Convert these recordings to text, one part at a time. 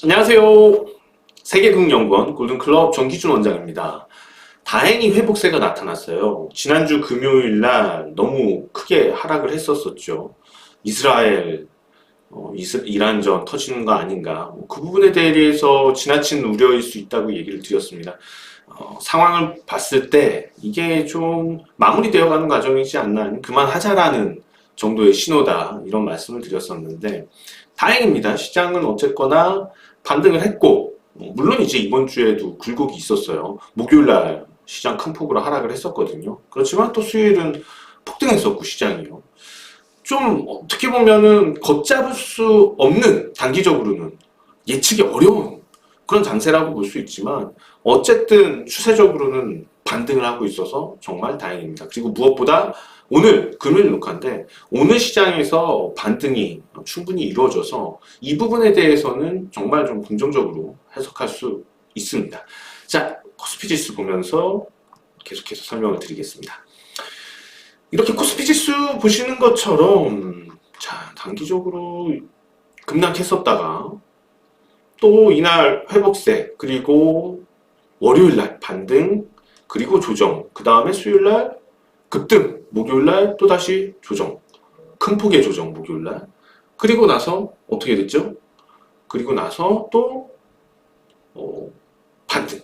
안녕하세요. 세계금융연구원 골든클럽 정기준 원장입니다. 다행히 회복세가 나타났어요. 지난주 금요일 날 너무 크게 하락을 했었죠. 이스라엘, 이란전 터지는 거 아닌가. 그 부분에 대해서 지나친 우려일 수 있다고 얘기를 드렸습니다. 상황을 봤을 때 이게 좀 마무리되어 가는 과정이지 않나, 그만하자라는 정도의 신호다, 이런 말씀을 드렸었는데, 다행입니다. 시장은 어쨌거나 반등을 했고, 물론 이제 이번 주에도 굴곡이 있었어요. 목요일날 시장 큰 폭으로 하락을 했었거든요. 그렇지만 또 수요일은 폭등했었고, 시장이요. 좀 어떻게 보면은 걷잡을 수 없는, 단기적으로는 예측이 어려운 그런 장세라고 볼 수 있지만, 어쨌든 추세적으로는 반등을 하고 있어서 정말 다행입니다. 그리고 무엇보다 오늘 금요일 녹화인데, 오늘 시장에서 반등이 충분히 이루어져서 이 부분에 대해서는 정말 좀 긍정적으로 해석할 수 있습니다. 자, 코스피 지수 보면서 계속해서 설명을 드리겠습니다. 이렇게 코스피 지수 보시는 것처럼, 자, 단기적으로 급락했었다가 또 이날 회복세, 그리고 월요일날 반등, 그리고 조정, 그 다음에 수요일날 급등, 목요일날 또다시 조정, 큰 폭의 조정, 목요일날. 그리고 나서 어떻게 됐죠? 그리고 나서 또 반등.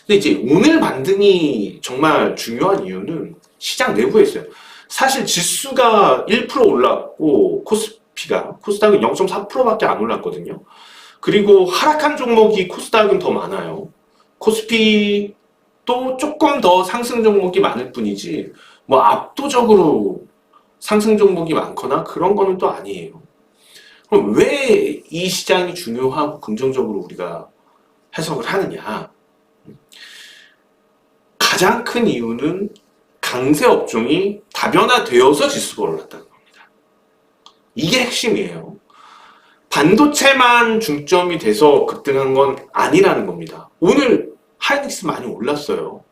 근데 이제 오늘 반등이 정말 중요한 이유는 시장 내부에 있어요. 사실 지수가 1% 올랐고, 코스닥은 0.4%밖에 안 올랐거든요. 그리고 하락한 종목이 코스닥은 더 많아요. 코스피도 조금 더 상승 종목이 많을 뿐이지, 뭐 압도적으로 상승 종목이 많거나 그런 거는 또 아니에요. 그럼 왜 이 시장이 중요하고 긍정적으로 우리가 해석을 하느냐? 가장 큰 이유는 강세 업종이 다변화되어서 지수가 올랐다는 겁니다. 이게 핵심이에요. 반도체만 중점이 돼서 급등한 건 아니라는 겁니다. 오늘 하이닉스 많이 올랐어요.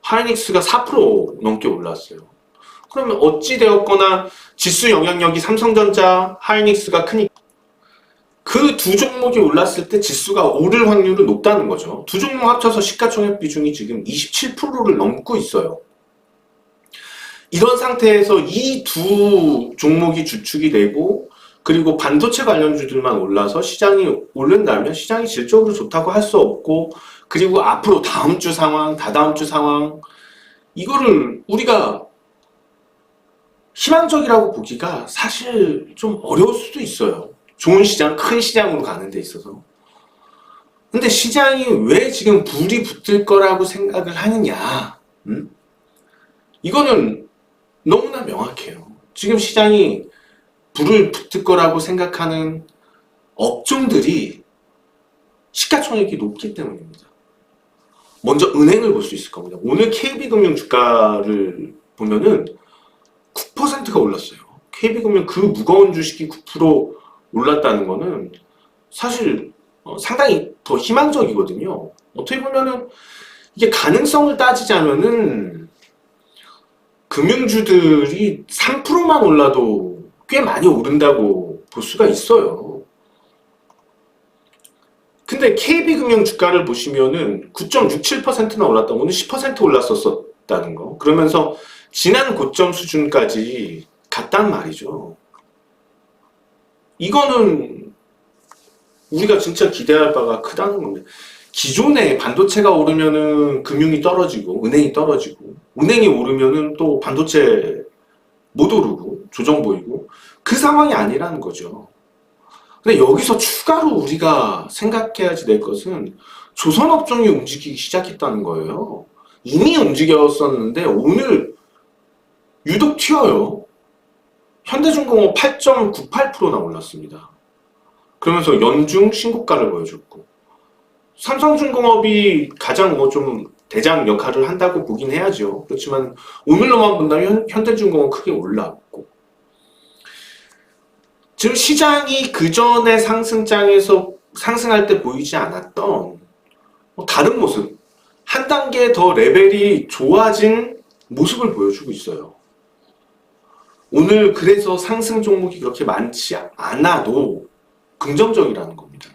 하이닉스가 4% 넘게 올랐어요. 그러면 어찌되었거나 지수 영향력이 삼성전자, 하이닉스가 크니까 그 두 종목이 올랐을 때 지수가 오를 확률은 높다는 거죠. 두 종목 합쳐서 시가총액 비중이 지금 27%를 넘고 있어요. 이런 상태에서 이 두 종목이 주축이 되고, 그리고 반도체 관련주들만 올라서 시장이 오른다면 시장이 질적으로 좋다고 할 수 없고, 그리고 앞으로 다음 주 상황, 다다음 주 상황, 이거를 우리가 희망적이라고 보기가 사실 좀 어려울 수도 있어요. 좋은 시장, 큰 시장으로 가는 데 있어서. 근데 시장이 왜 지금 불이 붙을 거라고 생각을 하느냐? 이거는 너무나 명확해요. 지금 시장이 불을 붙을 거라고 생각하는 업종들이 시가총액이 높기 때문입니다. 먼저 은행을 볼 수 있을 겁니다. 오늘 KB금융 주가를 보면은 9%가 올랐어요. KB금융 그 무거운 주식이 9% 올랐다는 거는 사실 상당히 더 희망적이거든요. 어떻게 보면은 이게 가능성을 따지자면은 금융주들이 3%만 올라도 꽤 많이 오른다고 볼 수가 있어요. 근데 KB금융 주가를 보시면은 9.67%나 올랐다. 오늘 10% 올랐었다는 거. 그러면서 지난 고점 수준까지 갔단 말이죠. 이거는 우리가 진짜 기대할 바가 크다는 겁니다. 기존에 반도체가 오르면은 금융이 떨어지고, 은행이 떨어지고, 은행이 오르면은 또 반도체 못 오르고, 조정 보이고, 그 상황이 아니라는 거죠. 근데 여기서 추가로 우리가 생각해야지 될 것은 조선업종이 움직이기 시작했다는 거예요. 이미 움직였었는데 오늘 유독 튀어요. 현대중공업 8.98%나 올랐습니다. 그러면서 연중 신고가를 보여줬고, 삼성중공업이 가장 좀 대장 역할을 한다고 보긴 해야죠. 그렇지만 오늘로만 본다면 현대중공업 크게 올랐고, 지금 시장이 그 전에 상승장에서 상승할 때 보이지 않았던 다른 모습, 한 단계 더 레벨이 좋아진 모습을 보여주고 있어요. 오늘 그래서 상승 종목이 그렇게 많지 않아도 긍정적이라는 겁니다.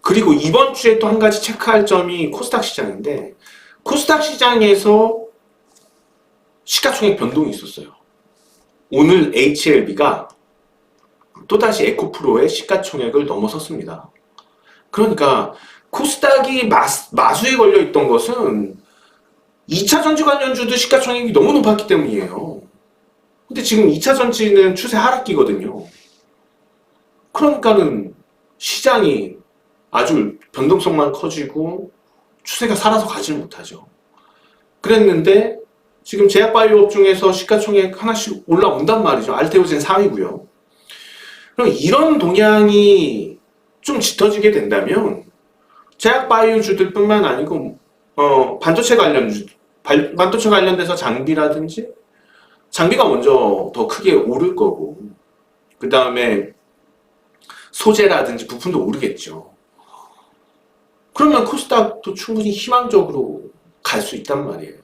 그리고 이번 주에 또 한 가지 체크할 점이 코스닥 시장인데, 코스닥 시장에서 시가총액 변동이 있었어요. 오늘 HLB가 또다시 에코프로의 시가총액을 넘어섰습니다. 그러니까 코스닥이 마수에 걸려 있던 것은 2차 전지 관련주들 시가총액이 너무 높았기 때문이에요. 근데 지금 2차 전지는 추세 하락기거든요. 그러니까는 시장이 아주 변동성만 커지고 추세가 살아서 가지를 못하죠. 그랬는데 지금 제약바이오업 중에서 시가총액 하나씩 올라온단 말이죠. 알테오젠 4위고요. 그럼 이런 동향이 좀 짙어지게 된다면 제약바이오주들뿐만 아니고 반도체 관련돼서 장비라든지 장비가 먼저 더 크게 오를 거고, 그 다음에 소재라든지 부품도 오르겠죠. 그러면 코스닥도 충분히 희망적으로 갈 수 있단 말이에요.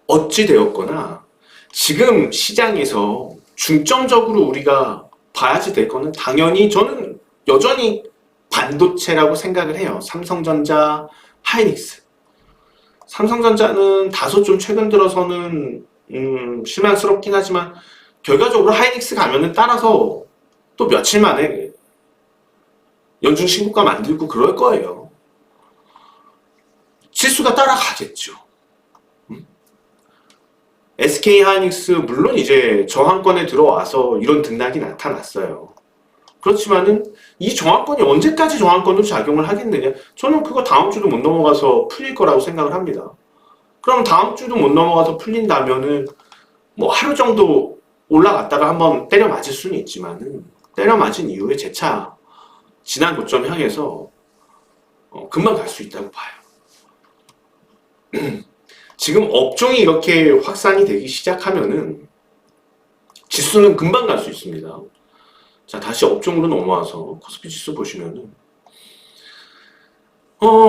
어찌되었거나 지금 시장에서 중점적으로 우리가 봐야지 될 거는 당연히 저는 여전히 반도체라고 생각을 해요. 삼성전자, 하이닉스. 삼성전자는 다소 좀 최근 들어서는 실망스럽긴 하지만 결과적으로 하이닉스 가면은 따라서 또 며칠 만에 연중 신고가 만들고 그럴 거예요. 지수가 따라가겠죠. SK 하이닉스 물론 이제 저항권에 들어와서 이런 등락이 나타났어요. 그렇지만은 이 저항권이 언제까지 저항권으로 작용을 하겠느냐? 저는 그거 다음 주도 못 넘어가서 풀릴 거라고 생각을 합니다. 그럼 다음 주도 못 넘어가서 풀린다면은 뭐 하루 정도 올라갔다가 한번 때려 맞을 수는 있지만은 때려 맞은 이후에 재차 지난 고점 향해서 금방 갈 수 있다고 봐요. 지금 업종이 이렇게 확산이 되기 시작하면은 지수는 금방 갈 수 있습니다. 자, 다시 업종으로 넘어와서 코스피 지수 보시면은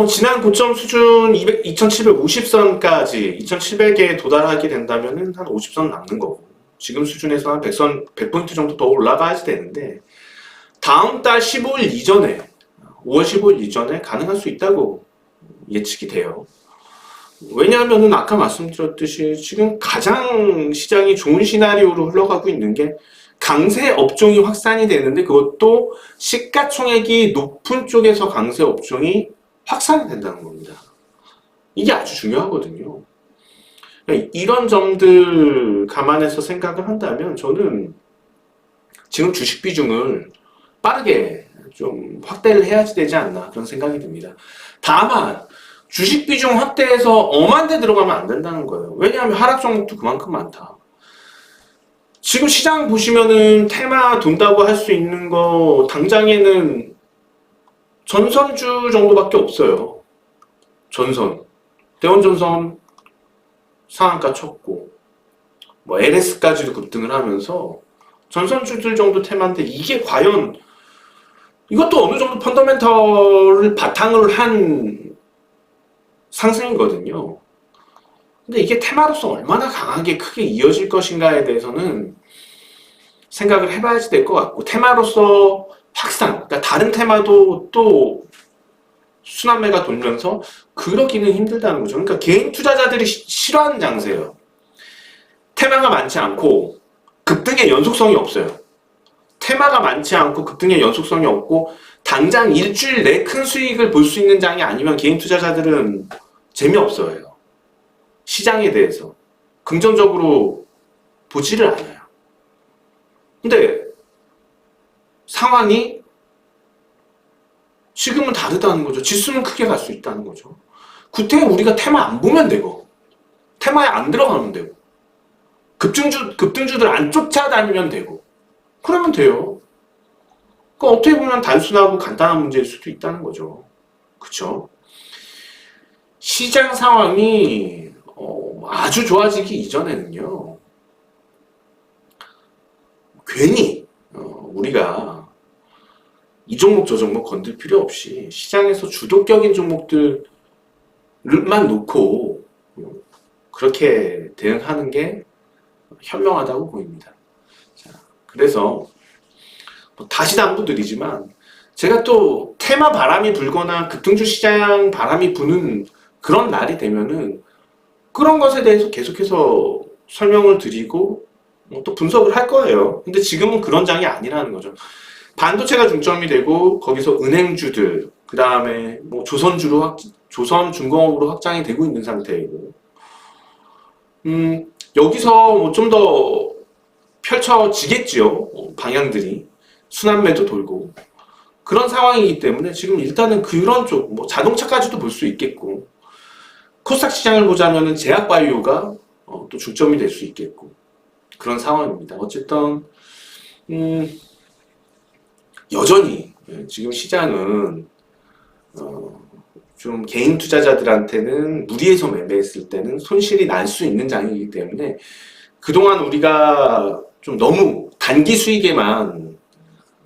지난 고점 수준 2750선까지 2700에 도달하게 된다면은 한 50선 남는 거고, 지금 수준에서 한 100포인트 정도 더 올라가야지 되는데 다음 달 15일 이전에 5월 15일 이전에 가능할 수 있다고 예측이 돼요. 왜냐하면은 아까 말씀드렸듯이 지금 가장 시장이 좋은 시나리오로 흘러가고 있는 게 강세 업종이 확산이 되는데, 그것도 시가총액이 높은 쪽에서 강세 업종이 확산이 된다는 겁니다. 이게 아주 중요하거든요. 이런 점들 감안해서 생각을 한다면 저는 지금 주식 비중을 빠르게 좀 확대를 해야지 되지 않나 그런 생각이 듭니다. 다만 주식 비중 확대해서 엄한 데 들어가면 안 된다는 거예요. 왜냐하면 하락 종목도 그만큼 많다. 지금 시장 보시면은 테마 돈다고 할 수 있는 거 당장에는 전선주 정도밖에 없어요. 전선. 대원전선 상한가 쳤고 뭐 LS까지도 급등을 하면서 전선주들 정도 테마인데, 이게 과연 이것도 어느 정도 펀더멘털을 바탕으로 한 상승이거든요. 근데 이게 테마로서 얼마나 강하게 크게 이어질 것인가에 대해서는 생각을 해봐야지 될 것 같고, 테마로서 확산, 그러니까 다른 테마도 또 순환매가 돌면서 그러기는 힘들다는 거죠. 그러니까 개인 투자자들이 싫어하는 장세예요. 테마가 많지 않고 급등의 연속성이 없어요. 테마가 많지 않고 급등의 연속성이 없고 당장 일주일 내 큰 수익을 볼 수 있는 장이 아니면 개인 투자자들은 재미없어요. 시장에 대해서 긍정적으로 보지를 않아요. 근데 상황이 지금은 다르다는 거죠. 지수는 크게 갈 수 있다는 거죠. 구태 우리가 테마 안 보면 되고, 테마에 안 들어가면 되고, 급등주들 안 쫓아다니면 되고, 그러면 돼요. 그러니까 어떻게 보면 단순하고 간단한 문제일 수도 있다는 거죠. 그쵸? 시장 상황이 아주 좋아지기 이전에는요, 괜히 우리가 이 종목 저 종목 건들 필요 없이 시장에서 주도격인 종목들만 놓고 그렇게 대응하는 게 현명하다고 보입니다. 자, 그래서 다시 당부드리지만 제가 또 테마 바람이 불거나 급등주 시장 바람이 부는 그런 날이 되면은 그런 것에 대해서 계속해서 설명을 드리고 또 분석을 할 거예요. 근데 지금은 그런 장이 아니라는 거죠. 반도체가 중점이 되고 거기서 은행주들, 그 다음에 뭐 조선중공업으로 확장이 되고 있는 상태이고, 여기서 뭐 좀 더 펼쳐지겠지요. 방향들이 순환매도 돌고 그런 상황이기 때문에 지금 일단은 그런 쪽, 뭐 자동차까지도 볼 수 있겠고, 코스닥 시장을 보자면은 제약바이오가 또 중점이 될 수 있겠고 그런 상황입니다. 어쨌든 여전히 지금 시장은 좀 개인 투자자들한테는 무리해서 매매했을 때는 손실이 날 수 있는 장이기 때문에 그동안 우리가 좀 너무 단기 수익에만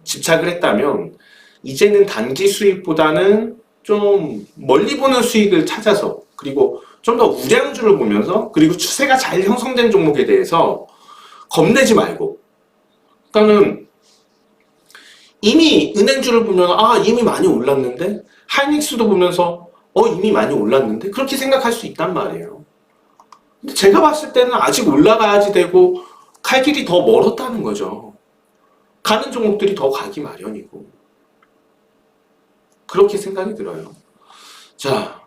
집착을 했다면 이제는 단기 수익보다는 좀 멀리 보는 수익을 찾아서, 그리고 좀 더 우량주를 보면서, 그리고 추세가 잘 형성된 종목에 대해서 겁내지 말고, 그러니까는 이미 은행주를 보면 이미 많이 올랐는데, 하이닉스도 보면서 이미 많이 올랐는데, 그렇게 생각할 수 있단 말이에요. 근데 제가 봤을 때는 아직 올라가야지 되고 갈 길이 더 멀었다는 거죠. 가는 종목들이 더 가기 마련이고 그렇게 생각이 들어요. 자,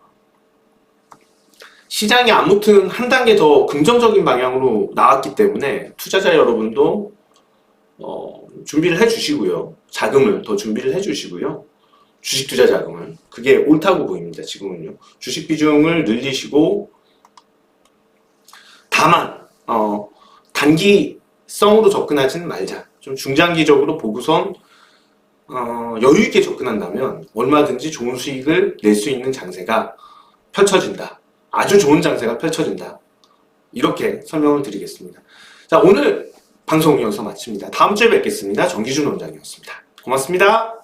시장이 아무튼 한 단계 더 긍정적인 방향으로 나왔기 때문에 투자자 여러분도 준비를 해주시고요. 자금을 더 준비를 해주시고요. 주식 투자 자금을. 그게 옳다고 보입니다. 지금은요. 주식 비중을 늘리시고, 다만 단기성으로 접근하지는 말자. 좀 중장기적으로 보고선 여유 있게 접근한다면 얼마든지 좋은 수익을 낼 수 있는 장세가 펼쳐진다. 아주 좋은 장세가 펼쳐진다. 이렇게 설명을 드리겠습니다. 자, 오늘 방송 이어서 마칩니다. 다음 주에 뵙겠습니다. 정기준 원장이었습니다. 고맙습니다.